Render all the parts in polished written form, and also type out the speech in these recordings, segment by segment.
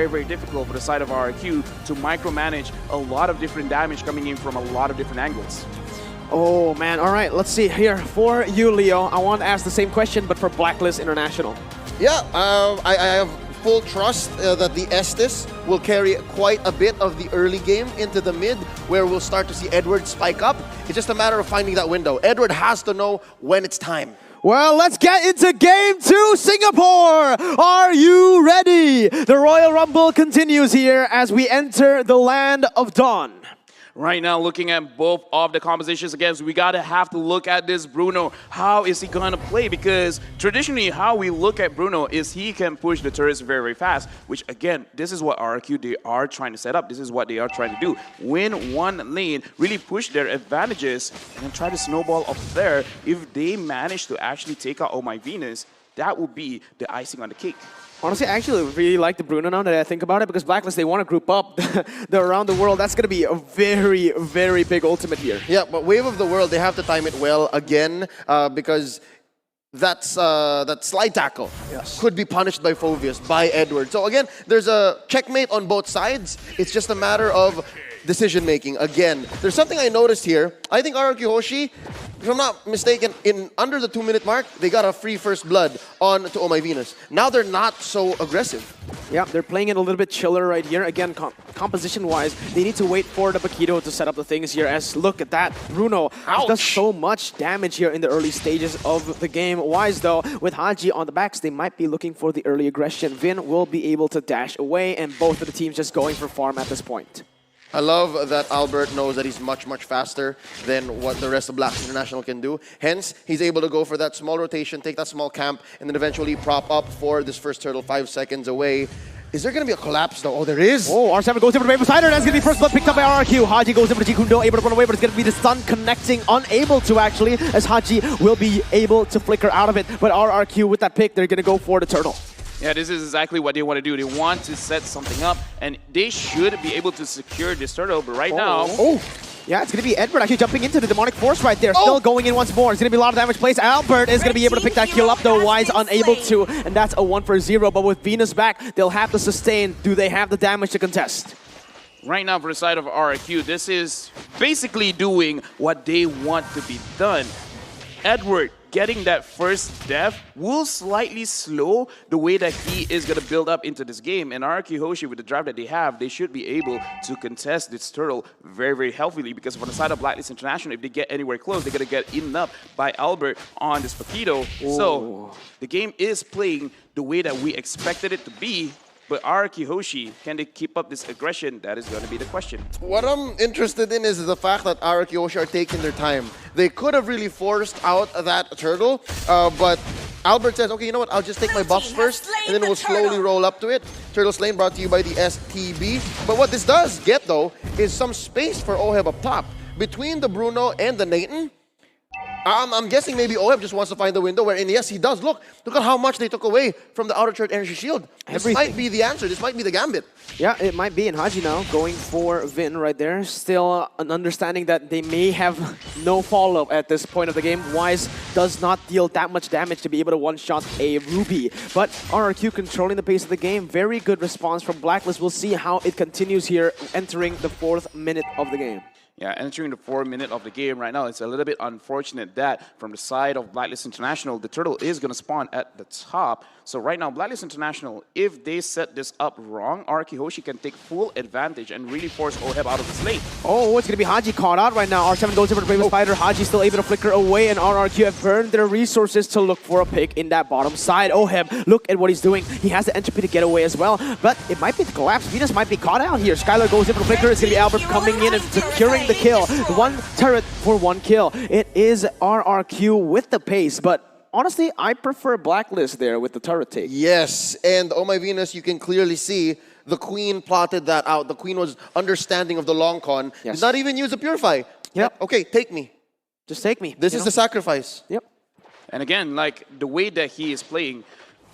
very, very difficult for the side of RRQ to micromanage a lot of different damage coming in from a lot of different angles. Oh man, all right, let's see here. For you, Leo, I want to ask the same question, but for Blacklist International. Yeah, I have full trust that the Estes will carry quite a bit of the early game into the mid, where we'll start to see Edward spike up. It's just a matter of finding that window. Edward has to know when it's time. Well, let's get into Game 2, Singapore! Are you ready? The Royal Rumble continues here as we enter the land of Dawn. Right now, looking at both of the compositions, again, we gotta have to look at this Bruno. How is he gonna play? Because traditionally, how we look at Bruno is he can push the turrets very, very fast, which again, this is what RRQ, they are trying to set up. This is what they are trying to do. Win one lane, really push their advantages, and then try to snowball up there. If they manage to actually take out Oh My Venus, that would be the icing on the cake. Honestly, I actually really like the Bruno now that I think about it, because Blacklist, they want to group up the around the world. That's going to be a very, very big ultimate here. Yeah, but Wave of the World, they have to time it well again, because that slide tackle could be punished by Phoveus, by Edward. So again, there's a checkmate on both sides. It's just a matter of decision-making. Again, there's something I noticed here. I think RRQ Hoshi, if I'm not mistaken, in under the 2-minute mark, they got a free first blood on to Oh My Venus. Now they're not so aggressive. Yeah, they're playing it a little bit chiller right here. Again, composition-wise, they need to wait for the Paquito to set up the things here. As look at that, Bruno does so much damage here in the early stages of the game. Wise though, with Haji on the backs, they might be looking for the early aggression. Vin will be able to dash away, and both of the teams just going for farm at this point. I love that Albert knows that he's much, much faster than what the rest of Blacklist International can do. Hence, he's able to go for that small rotation, take that small camp, and then eventually prop up for this first turtle 5 seconds away. Is there going to be a collapse though? Oh, there is. Oh, R7 goes in for the Rainbow Slider, and that's going to be first blood picked up by RRQ. Haji goes in for the Jikundo, able to run away, but it's going to be the stun connecting, unable to actually, as Haji will be able to flicker out of it. But RRQ with that pick, they're going to go for the turtle. Yeah, this is exactly what they want to do. They want to set something up, and they should be able to secure this turtle, but right now... Oh, yeah, it's going to be Edward actually jumping into the Demonic Force right there. Still going in once more. It's going to be a lot of damage placed. Albert is going to be able to pick that kill up, though Wise unable to, and that's a 1-for-0. But with Venus back, they'll have to sustain. Do they have the damage to contest? Right now, for the side of RRQ, this is basically doing what they want to be done. Edward getting that first death will slightly slow the way that he is going to build up into this game. And RRQ Hoshi, with the drive that they have, they should be able to contest this turtle very, very healthily, because from the side of Blacklist International, if they get anywhere close, they're going to get eaten up by Albert on this Paquito. So the game is playing the way that we expected it to be. But RRQ Hoshi, can they keep up this aggression? That is going to be the question. What I'm interested in is the fact that RRQ Hoshi are taking their time. They could have really forced out that turtle, but Albert says, okay, you know what, I'll just take my buffs first, and then we'll slowly roll up to it. Turtle Slain brought to you by the STB. But what this does get, though, is some space for Oheb up top. Between the Bruno and the Nathan, I'm guessing maybe Oheb just wants to find the window wherein, yes, he does. Look at how much they took away from the outer church energy shield. This might be the answer. This might be the gambit. Yeah, it might be. And Haji now going for Vin right there. Still an understanding that they may have no follow-up at this point of the game. Wise does not deal that much damage to be able to one-shot a Ruby. But RRQ controlling the pace of the game. Very good response from Blacklist. We'll see how it continues here, entering the 4th minute of the game. Yeah, entering the 4th minute of the game right now, it's a little bit unfortunate that from the side of Blacklist International, the turtle is going to spawn at the top. So right now, Blacklist International, if they set this up wrong, RRQ Hoshi can take full advantage and really force Oheb out of this lane. Oh, it's going to be Haji caught out right now. R7 goes over to Bravest Spider. Haji still able to flicker away, and RRQ have burned their resources to look for a pick in that bottom side. Oheb, look at what he's doing. He has the entropy to get away as well, but it might be the collapse. Venus might be caught out here. Skylar goes in for the flicker. It's going to be Albert coming in and securing the kill. 1 turret for 1 kill. It is RRQ with the pace, but honestly, I prefer Blacklist there with the turret take. Yes, and Oh My Venus, you can clearly see the Queen plotted that out. The Queen was understanding of the long con. Did not even use a Purify. Yep. Okay, take me. Just take me. This is the sacrifice. Yep. And again, like the way that he is playing,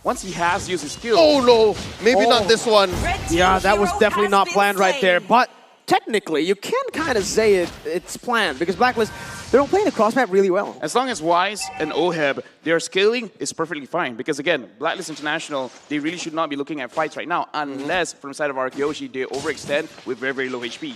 once he has used his skill... Oh no, maybe not this one. Yeah, that was definitely not planned right there, but technically, you can kind of say it's planned because Blacklist, they're playing the cross map really well. As long as Wise and Oheb, their scaling is perfectly fine. Because again, Blacklist International, they really should not be looking at fights right now unless from the side of RRQ, they overextend with very, very low HP.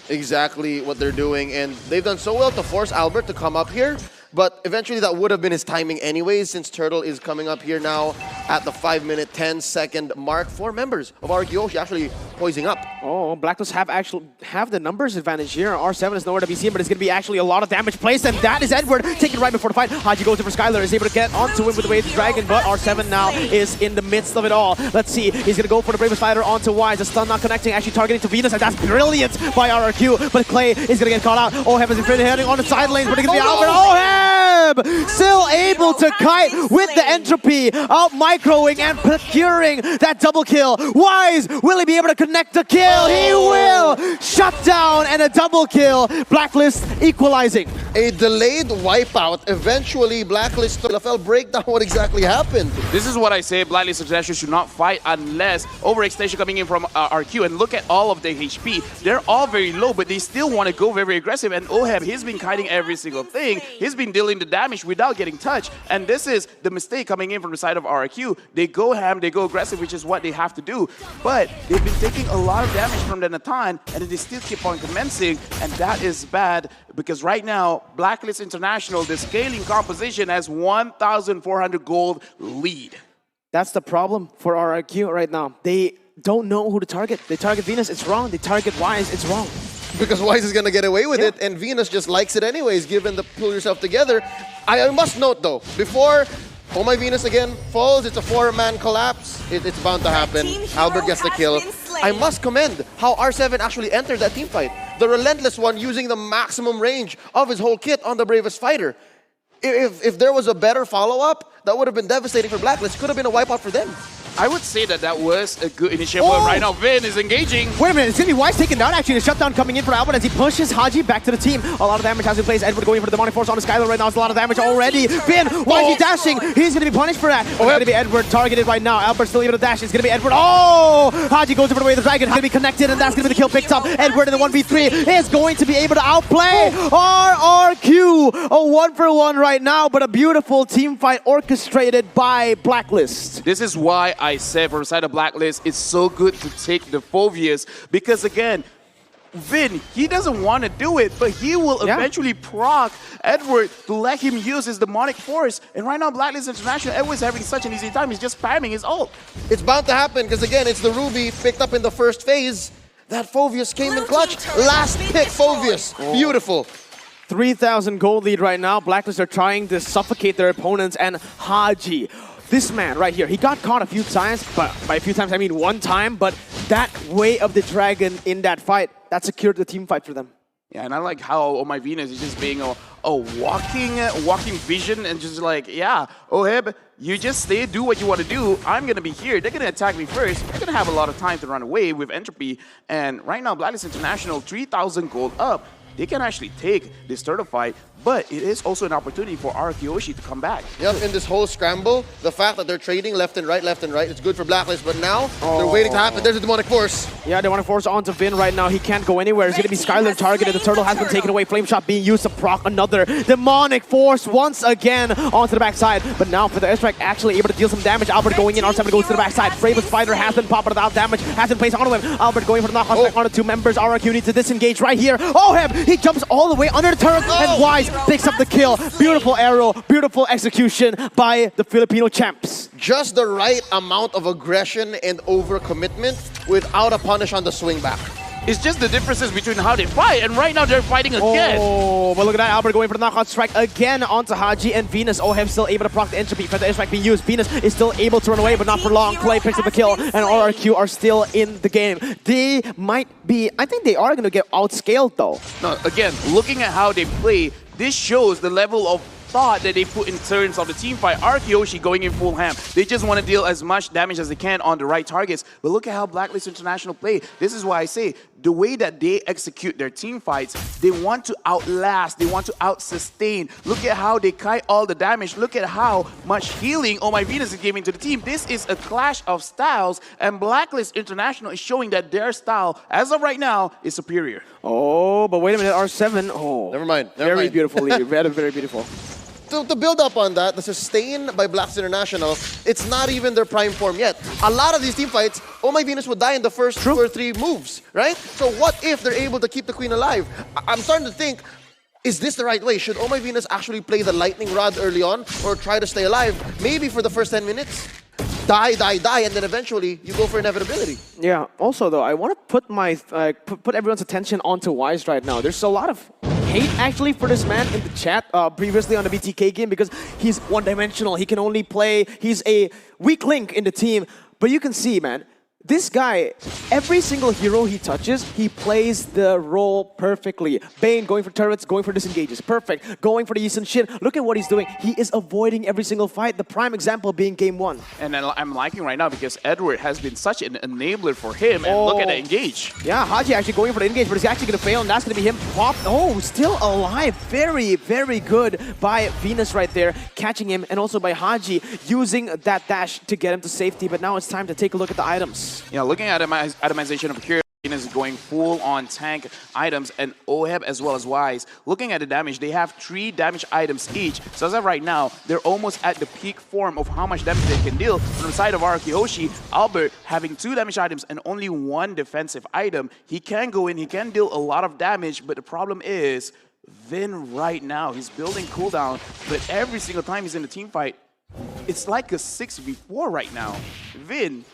Exactly what they're doing, and they've done so well to force Albert to come up here. But eventually that would have been his timing anyways, since Turtle is coming up here now at the 5-minute, 10-second mark. 4 members of RRQ actually poising up. Oh, Blacklist have the numbers advantage here. R7 is nowhere to be seen, but it's going to be actually a lot of damage placed, and that is Edward taking right before the fight. Haji goes in for Skylar, is able to get onto him with the Wave of the Dragon, but R7 now is in the midst of it all. Let's see, he's going to go for the Bravest Fighter onto Wise. The stun not connecting, actually targeting to Venus, and that's brilliant by RRQ, but Clay is going to get caught out. Oheb is in front, heading on the side lanes, but it's going to be Albert. Oheb! Still able to kite with the entropy, out microing and procuring that double kill. Wise, will he be able to connect the kill? He will! Shut down and a double kill. Blacklist equalizing. A delayed wipeout. Eventually, Blacklist LFL breakdown what exactly happened. This is what I say, Blacklist International should not fight unless overextension coming in from RQ. And look at all of their HP. They're all very low, but they still want to go very aggressive. And Oheb, he's been kiting every single thing. He's been dealing the damage without getting touched. And this is the mistake coming in from the side of RRQ. They go ham, they go aggressive, which is what they have to do. But they've been taking a lot of damage from the Natan, and they still keep on commencing. And that is bad because right now, Blacklist International, the scaling composition has 1,400 gold lead. That's the problem for RRQ right now. They don't know who to target. They target Venus, it's wrong. They target Wise, it's wrong. Because Wise is going to get away with it, and Venus just likes it anyways, given the pull yourself together. I must note, though, before Oh My Venus again falls, it's a 4-man collapse. It's bound to happen. Albert gets the kill. I must commend how R7 actually entered that team fight. The Relentless one using the maximum range of his whole kit on the Bravest Fighter. If there was a better follow-up, that would have been devastating for Blacklist. Could have been a wipeout for them. I would say that was a good initiative. Right now, Vin is engaging. Wait a minute, it's going to be Wise taken down actually. The shutdown coming in for Albert as he pushes Haji back to the team. A lot of damage has been placed. Edward going for the Demonic Force on the Skylar right now. It's a lot of damage already. Vin, why is he dashing? He's going to be punished for that. It's going to be Edward targeted right now. Albert's still able to dash. It's going to be Edward. Oh! Haji goes over the way of the Dragon. Going to be connected, and that's going to be the kill picked up. Edward in the 1v3 is going to be able to outplay RRQ. A 1-for-1 right now, but a beautiful team fight orchestrated by Blacklist. This is why I said from the side of Blacklist, it's so good to take the Phobias because again, Vin, he doesn't want to do it, but he will eventually proc Edward to let him use his demonic force. And right now, Blacklist International, Edward's having such an easy time. He's just spamming his ult. It's bound to happen because again, it's the Ruby picked up in the first phase. That Phobius came in clutch. Last pick, Phobius. Beautiful. 3,000 gold lead right now. Blacklist are trying to suffocate their opponents, and Haji, this man right here, he got caught a few times, but by a few times I mean one time, but that way of the Dragon in that fight, that secured the team fight for them. Yeah, and I like how Oh My Venus is just being a walking vision and just like, yeah, Oheb, you just stay, do what you want to do. I'm going to be here. They're going to attack me first. They're going to have a lot of time to run away with Entropy. And right now, Blacklist International, 3,000 gold up. They can actually take this turtle fight, but it is also an opportunity for RRQ to come back. Yep, in this whole scramble, the fact that they're trading left and right, it's good for Blacklist, but now they're waiting to happen. There's a Demonic Force. Yeah, Demonic Force onto Vin right now. He can't go anywhere. It's going to be Skylar targeted. The turtle has been taken away. Flame Shot being used to proc another Demonic Force once again onto the backside. But now for the airstrike, actually able to deal some damage. Albert going in, R7 goes to the backside. Bravest Fighter has been popped without damage, has been placed onto him. Albert going for the knock-on back onto 2 members. RRQ needs to disengage right here. Oheb, he jumps all the way under the turret, and Wise picks up the kill. Beautiful arrow, beautiful execution by the Filipino champs. Just the right amount of aggression and overcommitment without a punish on the swing back. It's just the differences between how they fight, and right now they're fighting again. Oh, but look at that. Albert going for the knockout strike again onto Haji and Venus. Oheb still able to proc the entropy. For the airstrike being used, Venus is still able to run away, but not for long. Clay picks up the kill, and RRQ are still in the game. They might be, I think they are going to get outscaled though. No, again, looking at how they play, this shows the level of thought that they put in terms of the team fight. RRQ going in full ham. They just want to deal as much damage as they can on the right targets. But look at how Blacklist International play. This is why I say the way that they execute their team fights, they want to outlast, they want to out-sustain. Look at how they kite all the damage. Look at how much healing Oh My Venus is giving to the team. This is a clash of styles, and Blacklist International is showing that their style, as of right now, is superior. Oh, but wait a minute, R7. Oh, Never mind. Very beautifully, very beautiful. To build up on that, the sustain by Blacklist International, it's not even their prime form yet. A lot of these team fights, Oh My Venus would die in the first 2 or 3 moves, right? So what if they're able to keep the queen alive? I'm starting to think, is this the right way? Should Oh My Venus actually play the lightning rod early on or try to stay alive? Maybe for the first 10 minutes. Die, and then eventually you go for inevitability. Yeah, also though, I want to put my put everyone's attention onto Wise right now. There's a lot of hate actually for this man in the chat previously on the BTK game because he's one-dimensional. He can only play, he's a weak link in the team. But you can see, man, this guy, every single hero he touches, he plays the role perfectly. Bane going for turrets, going for disengages, perfect. Going for the Eastern Shin, look at what he's doing. He is avoiding every single fight. The prime example being Game 1. And I'm liking right now because Edward has been such an enabler for him. And look at the engage. Yeah, Haji actually going for the engage, but he's actually going to fail, and that's going to be him pop. Oh, still alive. Very, very good by Venus right there, catching him, and also by Haji using that dash to get him to safety. But now it's time to take a look at the items. Yeah, looking at itemization of here, Venus is going full on tank items, and Oheb as well as Wise. Looking at the damage, they have 3 damage items each. So as of right now, they're almost at the peak form of how much damage they can deal. From the side of RRQ, Albert having 2 damage items and only 1 defensive item. He can go in, he can deal a lot of damage, but the problem is Vin right now, he's building cooldown, but every single time he's in the team fight, it's like a 6v4 right now. Vin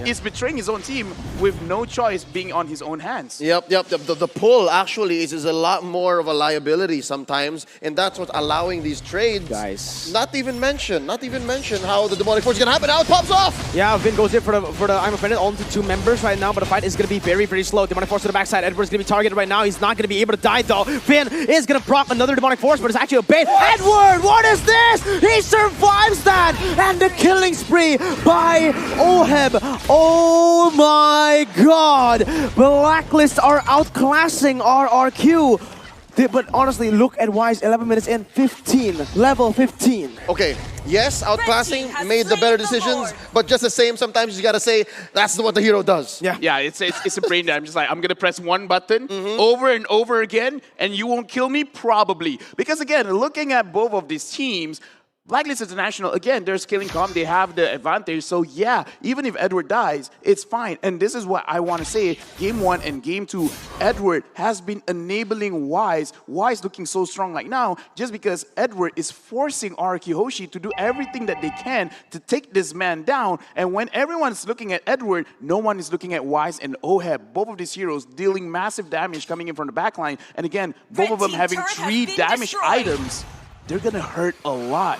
is betraying his own team with no choice being on his own hands. Yep. The pull actually is a lot more of a liability sometimes, and that's what's allowing these trades. Guys. Not even mention how the demonic force is gonna happen. Now it pops off. Yeah, Vin goes in for the I'm offended onto 2 members right now, but the fight is gonna be very, very slow. Demonic force to the backside. Edward's gonna be targeted right now. He's not gonna be able to die though. Vin is gonna proc another demonic force, but it's actually a bait. Edward, what is this? He survives that, and the killing spree by Oheb. Oh my god! Blacklist are outclassing RRQ. But honestly, look at Wise, 11 minutes in, 15, level 15. Okay, yes, outclassing made the better decisions, but just the same, sometimes you gotta say, that's what the hero does. Yeah, it's a brain dead. I'm just like, I'm gonna press one button over and over again, and you won't kill me? Probably. Because again, looking at both of these teams, Blacklist International, again, they're scaling calm, they have the advantage, so yeah, even if Edward dies, it's fine. And this is what I want to say, Game 1 and Game 2, Edward has been enabling Wise looking so strong right now, just because Edward is forcing RRQ to do everything that they can to take this man down, and when everyone's looking at Edward, no one is looking at Wise and Oheb. Both of these heroes dealing massive damage coming in from the backline, and again, both of them having 3 damage items. They're gonna hurt a lot.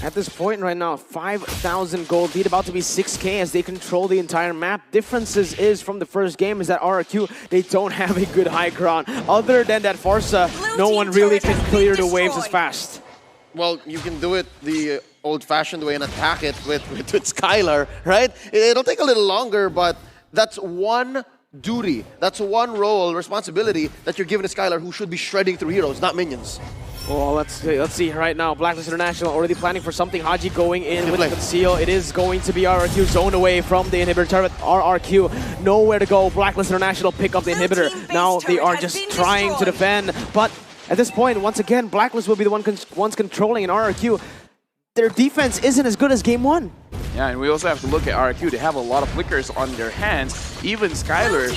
At this point right now, 5,000 gold lead, about to be 6K as they control the entire map. Differences is from the first game is that RRQ, they don't have a good high ground. Other than that Forza, no one really can clear the waves as fast. Well, you can do it the old-fashioned way and attack it with Skylar, right? It'll take a little longer, but that's one duty. That's one role, responsibility that you're giving to Skylar, who should be shredding through heroes, not minions. Oh, let's see right now. Blacklist International already planning for something. Haji going in with the conceal. It is going to be RRQ zoned away from the inhibitor turret. RRQ nowhere to go. Blacklist International pick up the inhibitor. Now they are just trying to defend. But at this point, once again, Blacklist will be the ones controlling, and RRQ, their defense isn't as good as Game 1. Yeah, and we also have to look at RRQ. They have a lot of flickers on their hands, even Skylar.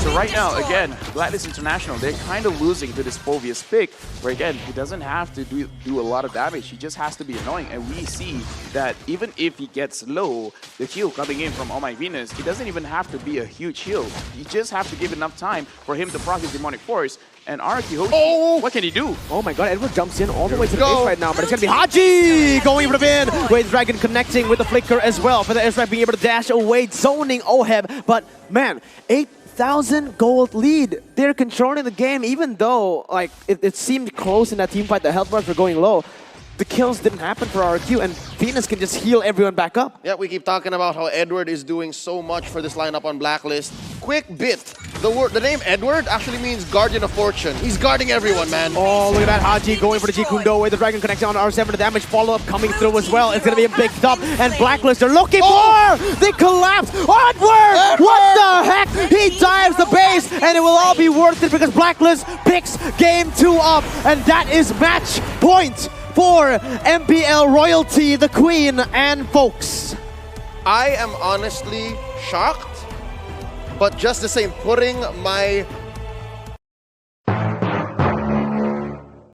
So right now, again, Blacklist International, they're kind of losing to this Phobius pick, where again, he doesn't have to do a lot of damage. He just has to be annoying. And we see that even if he gets low, the heal coming in from Oh My Venus, it doesn't even have to be a huge heal. You just have to give enough time for him to proc his Demonic Force. And RRQ, what can he do? Oh my god, Edward jumps in all the way to the base right now, but it's going to be Haji going for the win. Wade Dragon connecting with the flicker as well, for the airstrike being able to dash away, zoning Oheb. But man, 1,000 gold lead. They're controlling the game, even though like it seemed close in that team fight. The health bars were going low. The kills didn't happen for RRQ, and Venus can just heal everyone back up. Yeah, we keep talking about how Edward is doing so much for this lineup on Blacklist. Quick bit. The name Edward actually means Guardian of Fortune. He's guarding everyone, man. Oh, look at that. Haji going for the Jikundo with the Dragon connection on R7. The damage follow-up coming through as well. It's going to be a big stop. And Blacklist are looking for! They collapse! Onward! What the heck? He dives the base, and it will all be worth it because Blacklist picks Game 2 up. And that is match point for MPL Royalty, the Queen, and folks. I am honestly shocked, but just the same, putting my